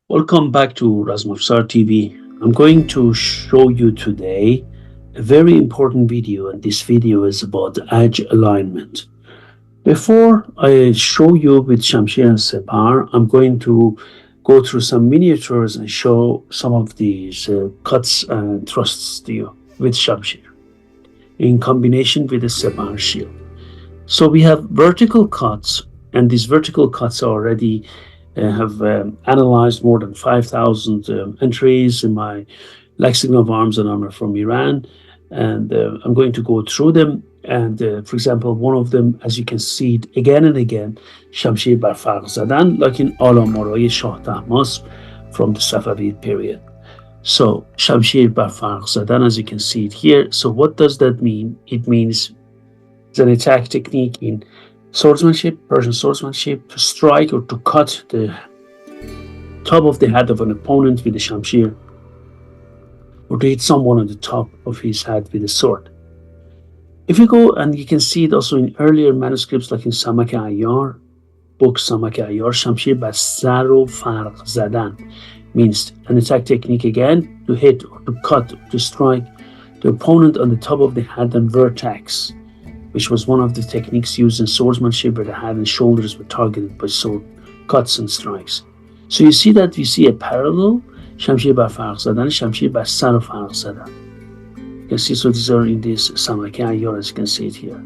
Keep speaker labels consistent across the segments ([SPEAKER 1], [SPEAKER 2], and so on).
[SPEAKER 1] Welcome back to Razmafsar TV. I'm going to show you today a very important video, and this video is about edge alignment. Before I show you with Shamshir and Separ, I'm going to go through some miniatures and show some of these cuts and thrusts to you with Shamshir in combination with the Separ shield. So we have vertical cuts, and these vertical cuts are already have analyzed more than 5,000 entries in my Lexicon of Arms and Armor from Iran, and I'm going to go through them. And for example, one of them, as you can see it again and again, Shamshir bar farq zadan, like in Alamorai Shah Tahmasp from the Safavid period. So Shamshir bar farq zadan, as you can see it here. So what does that mean? It means it's an attack technique in swordsmanship, Persian swordsmanship, to strike or to cut the top of the head of an opponent with a shamshir, or to hit someone on the top of his head with a sword. If you go, and you can see it also in earlier manuscripts like in Samak Ayyar, book Samak Ayyar, Shamshir bar sar o farq zadan means an attack technique again to hit or to cut or to strike the opponent on the top of the head and vertex, which was one of the techniques used in swordsmanship where the head and shoulders were targeted by sword cuts and strikes. So you see that we see a parallel, Shamshir bar farq zadan, Shamshir bar sar o farq zadan. You can see, so these are in this Samak Ayyar, as you can see it here.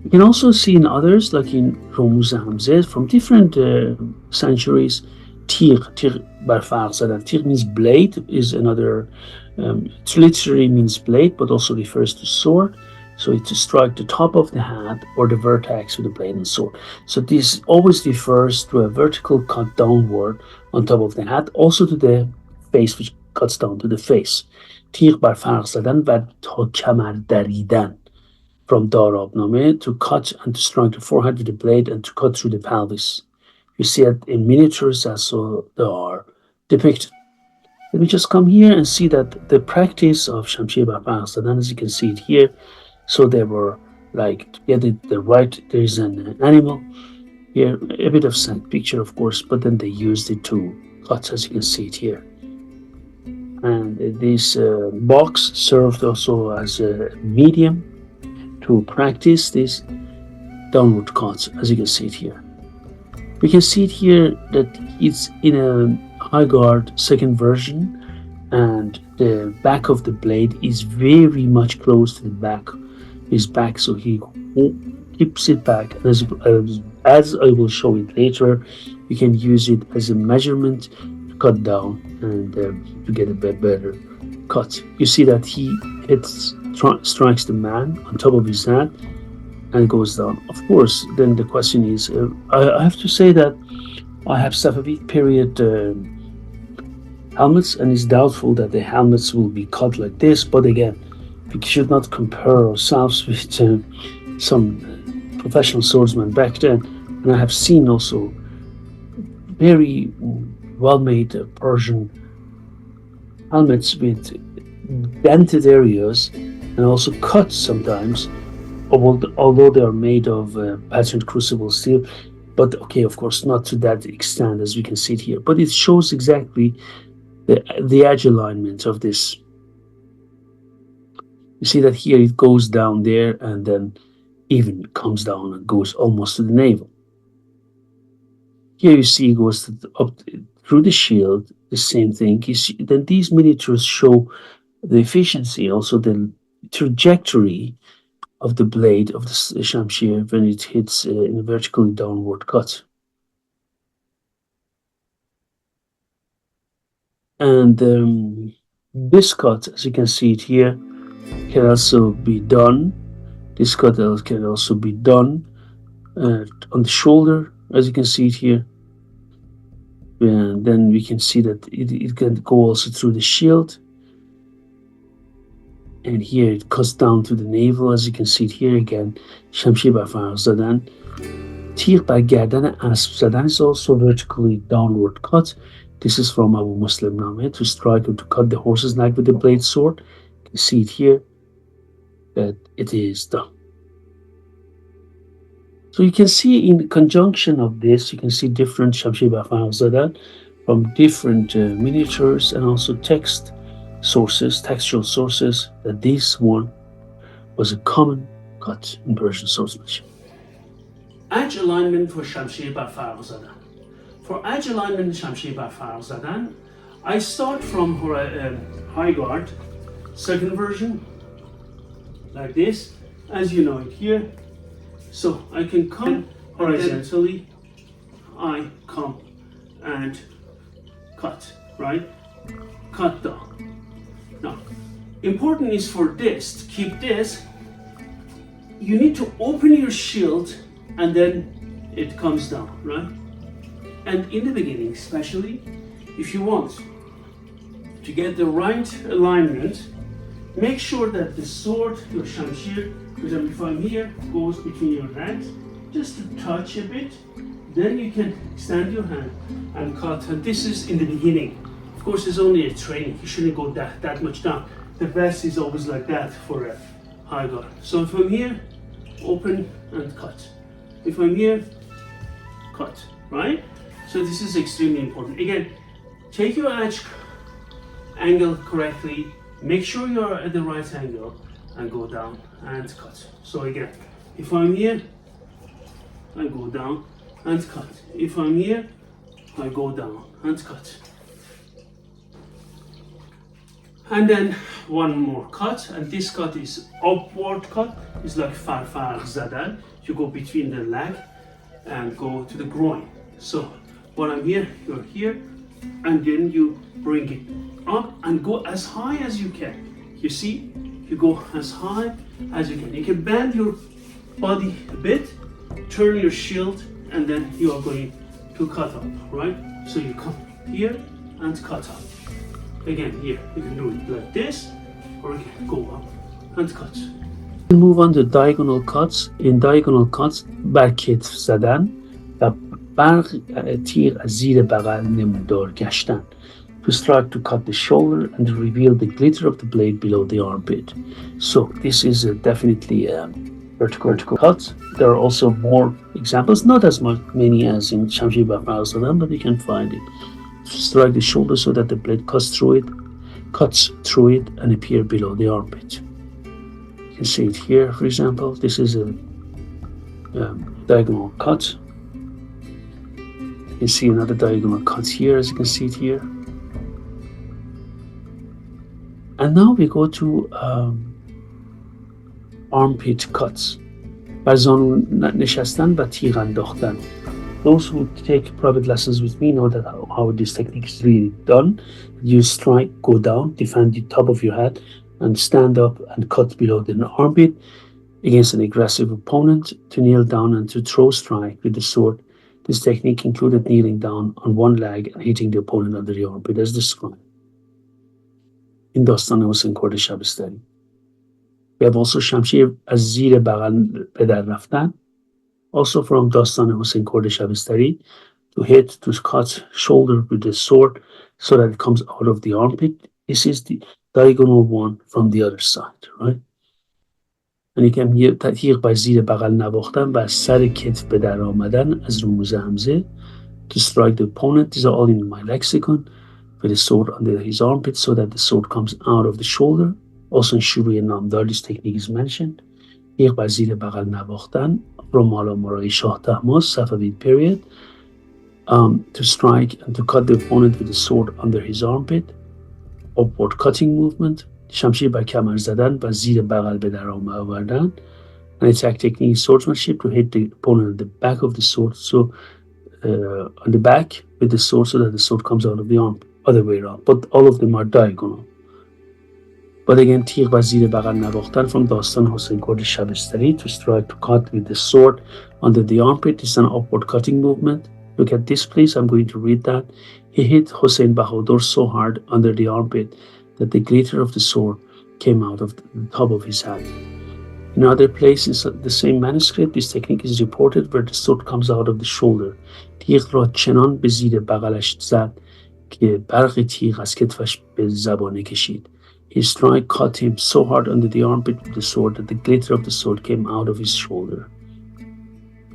[SPEAKER 1] You can also see in others, like in Romuz Hamzeh, from different centuries, Tir bar farq zadan. Tir means blade, is another, it literally means blade, but also refers to sword. So it's to strike the top of the head or the vertex with a blade and sword. So this always refers to a vertical cut downward on top of the head, also to the face, which cuts down to the face. Tir bar farq zadan va ta kamar daridan, from Darabnameh, to cut and to strike the forehead with the blade and to cut through the pelvis. You see it in miniatures as so they are depicted. Let me just come here and see that the practice of Shamshir bar farq zadan, as you can see it here, so they were like, to get it the right, there is an animal here, a bit of sand picture of course, but then they used it to cut, as you can see it here. And this box served also as a medium to practice this downward cuts, as you can see it here. We can see it here that it's in a high guard second version, and the back of the blade is very much close to the back, his back, so he keeps it back. And as I will show it later, you can use it as a measurement to cut down and to get a better cut. You see that he strikes the man on top of his head and goes down. Of course, then the question is, I have to say that I have Safavid period helmets, and it's doubtful that the helmets will be cut like this, but again, we should not compare ourselves with some professional swordsmen back then. And I have seen also very well-made Persian helmets with dented areas and also cut sometimes, although they are made of patterned crucible steel. But okay, of course, not to that extent as we can see it here. But it shows exactly the edge alignment of this. You see that here it goes down there and then even comes down and goes almost to the navel. Here you see it goes up through the shield, the same thing. You see, then these miniatures show the efficiency, also the trajectory of the blade of the shamshir when it hits in a vertically downward cut. And this cut, as you can see it here, can also be done. This cut can also be done on the shoulder, as you can see it here. And then we can see that it can go also through the shield. And here it cuts down to the navel, as you can see it here again. شمشیر بر فرق زدن. تیغ بر گردن اسب زدن is also vertically downward cut. This is from Abu Muslim Name, to strike or to cut the horse's neck with the blade sword. You can see it here that it is done. So you can see in conjunction of this, you can see different Shamshir bar farq zadan from different miniatures and also text sources, textual sources, that this one was a common cut in Persian swordsmanship. Edge alignment for Shamshir bar farq zadan. For edge alignment in Shamshir bar farq zadan, I start from high guard, second version, like this, as you know it here. So I can come horizontally, I come and cut, right? Cut down. Now, important is for this, to keep this, you need to open your shield and then it comes down, right? And in the beginning, especially, if you want to get the right alignment, make sure that the sword, your shamshir, for example, if I'm here, goes between your legs, just to touch a bit, then you can extend your hand and cut. And this is in the beginning. Of course, it's only a training. You shouldn't go that much down. The best is always like that for a high guard. So if I'm here, open and cut. If I'm here, cut, right? So this is extremely important. Again, take your edge angle correctly, make sure you're at the right angle, and go down and cut. So again, if I'm here, I go down and cut. If I'm here, I go down and cut. And then one more cut, and this cut is upward cut. It's like farfar zadan. You go between the leg and go to the groin. So when I'm here, you're here, and then you bring it up and go as high as you can. You see, you go as high as you can. You can bend your body a bit, turn your shield, and then you are going to cut up, right? So you come here and cut up. Again, here, you can do it like this, or you can go up and cut. Move on to diagonal cuts. In diagonal cuts, بر کتف زدن و برق تیغ از زیر بغل نمودار گشتن. To strike to cut the shoulder and to reveal the glitter of the blade below the armpit. So this is definitely a vertical cut. There are also more examples, not as many as in Shamshir bar farq zadan, but you can find it. To strike the shoulder so that the blade cuts through it and appear below the armpit. You can see it here, for example. This is a diagonal cut. You can see another diagonal cut here, as you can see it here. And now we go to armpit cuts. بر زانو نشستن و تیغ انداختن. Those who take private lessons with me know that how this technique is really done. You strike, go down, defend the top of your head, and stand up and cut below the armpit against an aggressive opponent, to kneel down and to throw strike with the sword. This technique included kneeling down on one leg and hitting the opponent under the armpit as described in داستان حسین کرد شبستری. We have also شمشیر از زیر بغل به در رفتن, also from داستان حسین کرد شبستری, to hit, to cut shoulder with the sword so that it comes out of the armpit. This is the diagonal one from the other side, right? And you can hear تیغ بر زیر بغل نواختن و از سر کتف به در آمدن از رموز همزه, to strike the opponent. These are all in my lexicon. With the sword under his armpit so that the sword comes out of the shoulder. Also in Shuri and Namdar, this technique is mentioned. تیغ بر زیر بغل نواختن from Alamorai Shah Tahmas, Safavid period, to strike and to cut the opponent with the sword under his armpit. upward cutting movement. شمشیر بر کمر زدن و زیر بغل به در آوردن. An attack technique is swordsmanship, to hit the opponent at the back of the sword, so on the back with the sword so that the sword comes out of the arm, other way around, but all of them are diagonal. But again, تیغ و زیر بغل نواختن from داستان حسین کرد شبستری, to strike, to cut with the sword under the armpit. This is an upward cutting movement. Look at this, please. I'm going to read that. He hit Hussein Bahadur so hard under the armpit that the glitter of the sword came out of the top of his hat. In other places, the same manuscript, this technique is reported where the sword comes out of the shoulder. تیغ را چنان به زیر بغلش زد که برق تیغ از کتفش به زبانه کشید. His strike cut him so hard under the armpit with the sword that the glitter of the sword came out of his shoulder.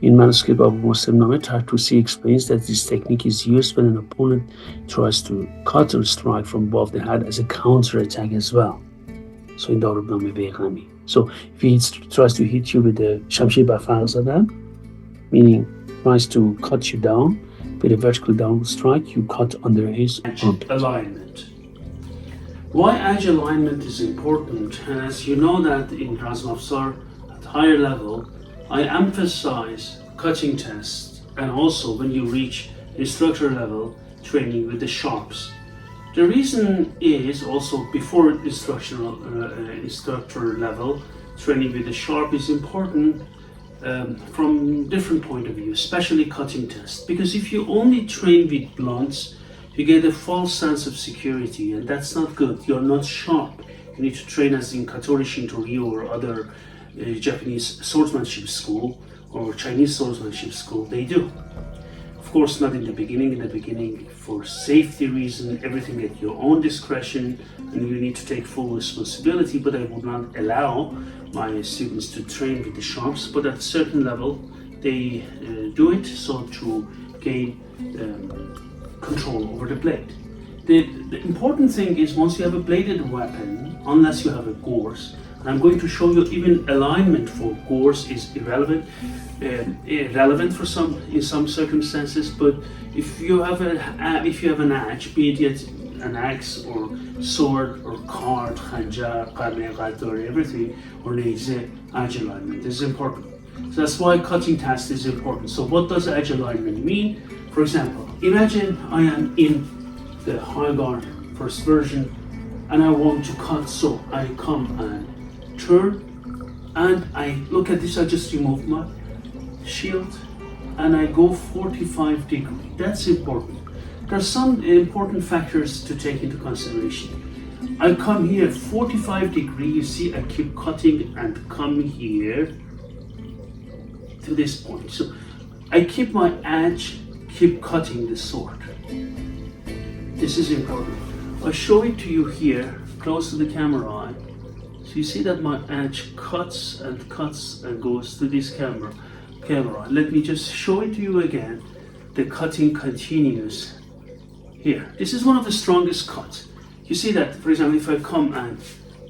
[SPEAKER 1] In manuscript of Muslim Name, Tartusi explains that this technique is used when an opponent tries to cut or strike from above the head as a counter-attack as well. So in Darubname Beghami. So if he tries to hit you with the Shamshir Bafar Zadan, meaning tries to cut you down with a vertical downward strike, you cut under his armpit. Alignment. Why edge alignment is important, and as you know that in Razmafzar at higher level, I emphasize cutting tests and also when you reach instructor level training with the sharps. The reason is also before instructor level training with the sharp is important from different point of view, especially cutting tests. Because if you only train with blunts, you get a false sense of security, and that's not good. You're not sharp. You need to train as in Katori Shinto-ryu or other Japanese swordsmanship school or Chinese swordsmanship school. They do. Of course, not in the beginning. In the beginning, for safety reason, everything at your own discretion, and you need to take full responsibility. But I would not allow my students to train with the sharps. But at a certain level, they do it so to gain control over the blade. The important thing is once you have a bladed weapon, unless you have a gorse, and I'm going to show you even alignment for gorse is irrelevant for in some circumstances. But if you have an axe, be it an axe or sword or card, khanjar, qame, qatar, everything, or neze, edge alignment is important. So that's why cutting test is important. So what does edge alignment mean? For example, imagine I am in the high guard first version and I want to cut, so I come and turn and I look at this, I just remove my shield and I go 45 degrees. That's important. There are some important factors to take into consideration. I come here 45 degrees, you see I keep cutting and come here to this point. So I keep my edge, keep cutting the sword. This is important. I'll show it to you here, close to the camera eye. So you see that my edge cuts and goes to this camera. Let me just show it to you again. The cutting continues here. This is one of the strongest cuts. You see that, for example, if I come and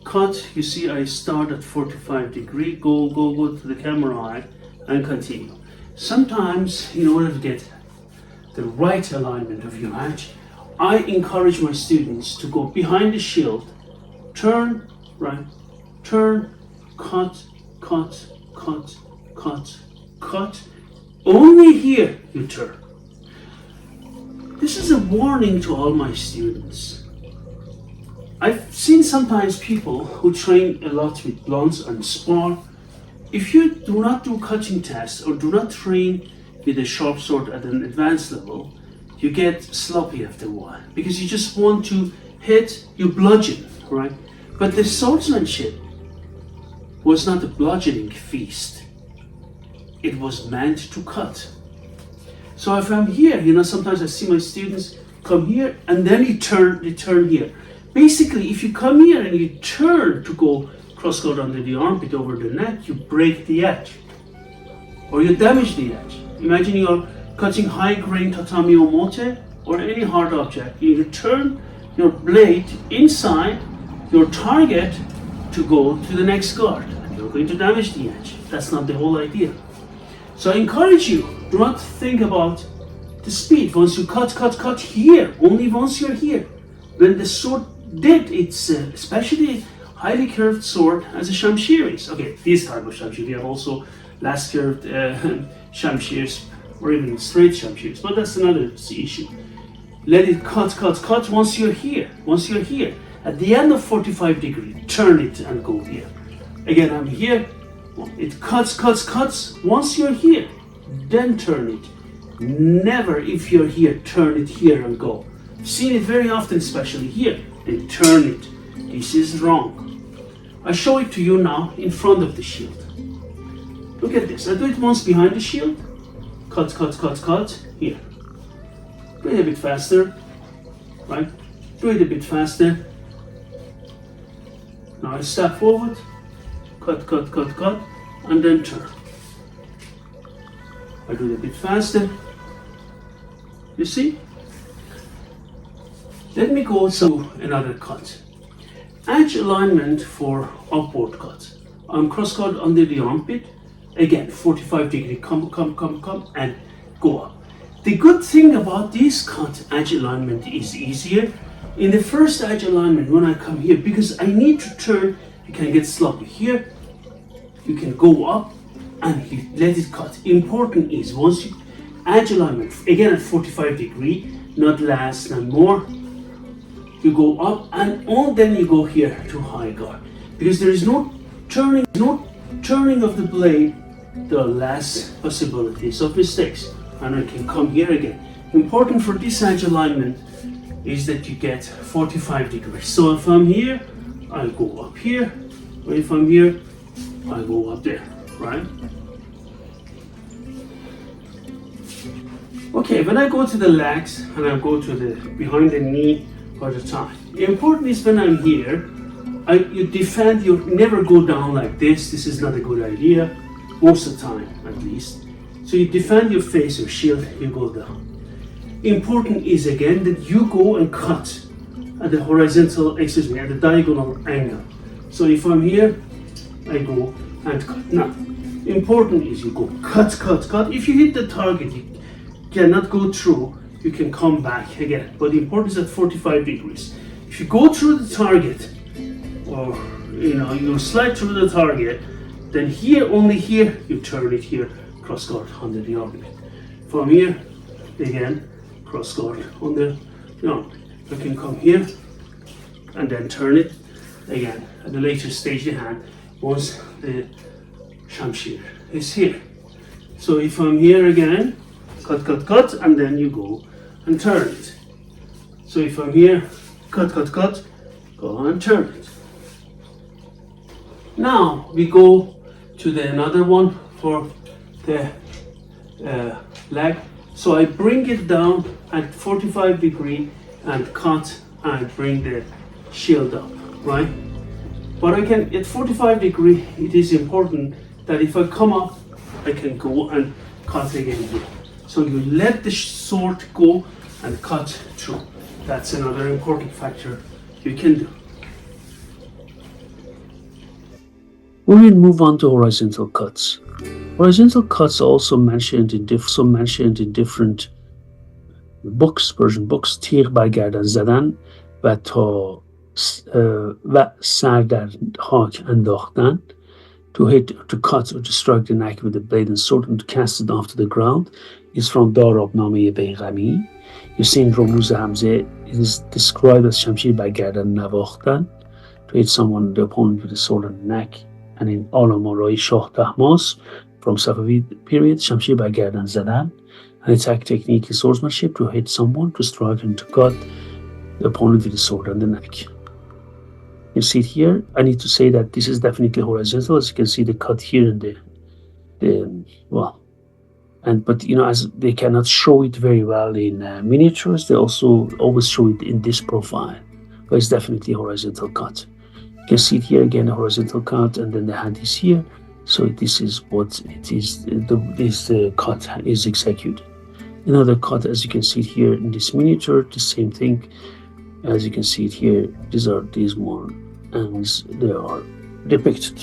[SPEAKER 1] cut, you see I start at 45 degrees, go to the camera eye and continue. Sometimes, in order to get the right alignment of your edge, I encourage my students to go behind the shield, turn, right, turn, cut, only here you turn. This is a warning to all my students. I've seen sometimes people who train a lot with blunts and spar. If you do not do cutting tests or do not train with a sharp sword at an advanced level, you get sloppy after a while because you just want to hit, you bludgeon, right? But the swordsmanship was not a bludgeoning feast. It was meant to cut. So if I'm here, sometimes I see my students come here and then they turn here. Basically, if you come here and you turn to go cross guard under the armpit over the neck, you break the edge or you damage the edge. Imagine you're cutting high grain tatami or mote or any hard object. You turn your blade inside your target to go to the next guard. And you're going to damage the edge. That's not the whole idea. So I encourage you, do not think about the speed. Once you cut here, only once you're here. When the sword did its especially highly curved sword as a Shamshir is. Okay, this type of Shamshir. We have also less curved Shamshirs or even straight Shamshirs, but that's another issue. Let it cut once you're here. Once you're here, at the end of 45 degree, turn it and go here. Again, I'm here. It cuts. Once you're here, then turn it. Never, if you're here, turn it here and go. I've seen it very often, especially here. And turn it. This is wrong. I show it to you now in front of the shield. Look at this. I do it once behind the shield. Cut. Here. Do it a bit faster. Right? Do it a bit faster. Now I step forward. Cut. And then turn. I do it a bit faster. You see? Let me go to another cut. Edge alignment for upward cut. I'm cross cut under the armpit. Again, 45 degree, come, and go up. The good thing about this cut, edge alignment, is easier. In the first edge alignment, when I come here, because I need to turn, you can get sloppy here. You can go up and you let it cut. Important is once you edge alignment, again at 45 degree, not less, not more. You go up and then you go here to high guard. Because there is no turning of the blade, there are less possibilities of mistakes. And I can come here again. Important for this edge alignment is that you get 45 degrees. So if I'm here, I go up here. Or if I'm here, I go up there, right? Okay, when I go to the legs and I go to the behind the knee or the thigh. Important is when I'm here, you defend, you never go down like this. This is not a good idea, most of the time at least. So you defend your face or shield, you go down. Important is again that you go and cut at the horizontal, at the diagonal angle. So if I'm here, I go and cut. Now, important is you go cut. If you hit the target, you cannot go through, you can come back again. But the important is at 45 degrees. If you go through the target, or you slide through the target, then here, only here, you turn it here, cross guard under the armpit. From here, again, cross guard under the armpit. You can come here and then turn it again at the later stage of the hand once the Shamshir is here. So if I'm here again, cut, and then you go and turn it. So if I'm here, cut, go and turn it. Now we go to the another one for the leg. So I bring it down at 45 degree and cut and bring the shield up, right? But I can, at 45 degree, it is important that if I come up, I can go and cut again here. So you let the sword go and cut through. That's another important factor you can do.
[SPEAKER 2] We will move on to horizontal cuts. Horizontal cuts are also mentioned in different books, Persian books. تیغ بر گردن زدن و سر در خاک انداختن. To cut or to strike the neck with the blade and sword and to cast it off to the ground is from دارابنامه بیغمی. You see in رموز حمزه, it is described as شمشیر بر گردن نواختن, to hit someone, the opponent, with the sword on the neck. And in آلامارای شاه طهماسب from Safavid period, شمشیر بر گردن زدن, an attack technique in swordsmanship, to hit someone, to strike and to cut the opponent with the sword on the neck. You see it here. I need to say that this is definitely horizontal, as you can see the cut here in but as they cannot show it very well in miniatures, they also always show it in this profile, but it's definitely a horizontal cut. You can see it here again, a horizontal cut, and then the hand is here. So this is what it is. This cut is executed. Another cut, as you can see it here in this miniature, the same thing. As you can see it here, these more angles, they are depicted.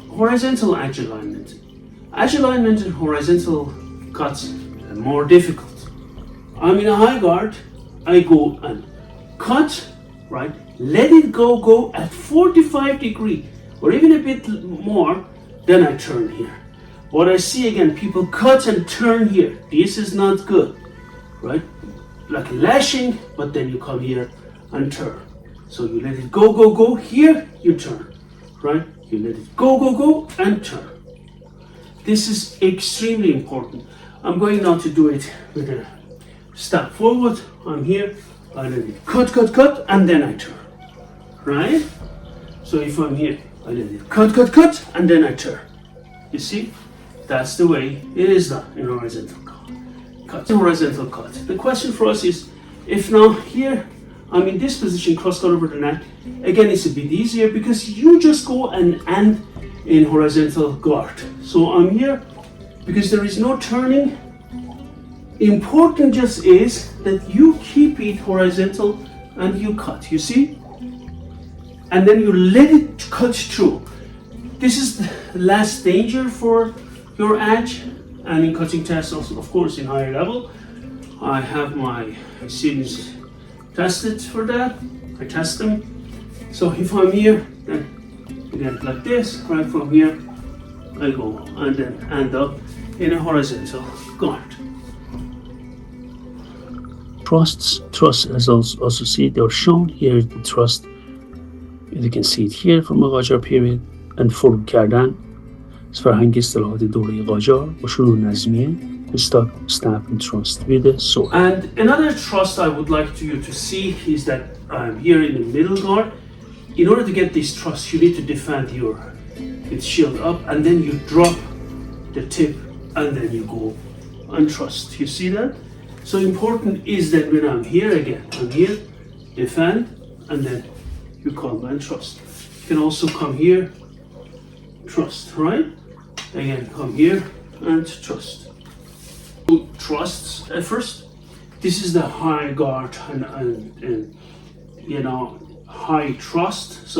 [SPEAKER 1] Horizontal edge alignment. Edge alignment and horizontal cuts are more difficult. I'm in a high guard, I go and
[SPEAKER 2] cut, right? Let it go at 45 degrees or even a bit more, then I turn here. What I see again, people cut and turn here. This is not good, right? Like lashing, but then you come here and turn. So you let it go, here you turn, right? You let it go, and turn. This is extremely important. I'm going now to do it with a step forward. I'm here, I let it cut, and then I turn, right? So if I'm here, I let it cut, and then I turn. You see? That's the way it is done in horizontal cut. Horizontal cut. The question for us is, if now here, I'm in this position, cross cut over the neck, again it's a bit easier because you just go and end in horizontal guard. So I'm here, because there is no turning. Important just is that you keep it horizontal and you cut, you see? And then you let it cut through. This is the last danger for your edge, and in cutting tests also, of course, in higher level. I have my students tested for that. I test them. So if I'm here, then again like this, right from here, I go and then end up in a horizontal guard.
[SPEAKER 1] Thrusts, as also see, they're shown here. The thrust, you can see it here from a قاجار period. and فرو کردن از فرهنگ اصطلاحات دوره قاجار با شروع نظمیه stop, snap, and thrust with the sword.
[SPEAKER 2] And another thrust I would like you to see is that I'm here in the middle guard. In order to get this thrust, you need to defend your shield up, and then you drop the tip, and then you go and thrust. You see that? So important is that when I'm here again, I'm here, defend, and then you come and thrust. You can also come here, thrust, right? Again, come here and thrust. Thrusts at first. This is the high guard and you know, high thrust. So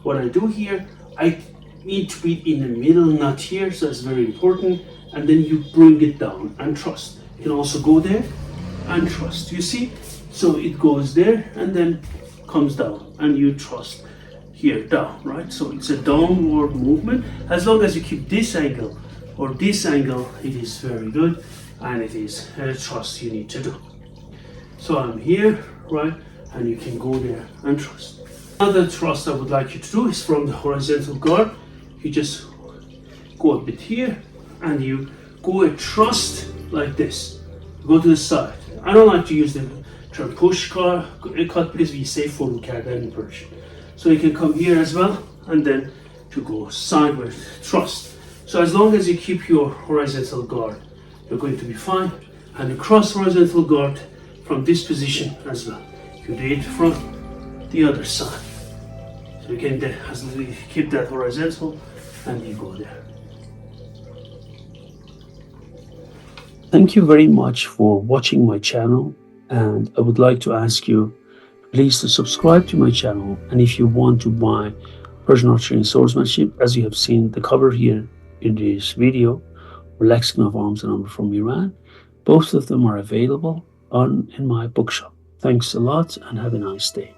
[SPEAKER 2] what I do here, I need to be in the middle, not here. So that's very important. And then you bring it down and thrust. You can also go there and thrust. You see? So it goes there and then comes down, and you thrust here down, right? So it's a downward movement. As long as you keep this angle or this angle, it is very good, and it is a thrust you need to do. So I'm here, right? And you can go there and thrust. Another thrust I would like you to do is from the horizontal guard. You just go a bit here and you go a thrust like this. Go to the side. I don't like to use the term push cut because we say فرو کردن in Persian. So you can come here as well, and then to go sideways, thrust. So as long as you keep your horizontal guard, you're going to be fine. And across horizontal guard from this position as well. You do it from the other side. So you can keep that horizontal and you go there.
[SPEAKER 1] Thank you very much for watching my channel, and I would like to ask you please to subscribe to my channel. And if you want to buy Persian Archery and Swordsmanship, as you have seen the cover here in this video, or Lexicon of Arms and Armor from Iran, both of them are available in my bookshop. Thanks a lot and have a nice day.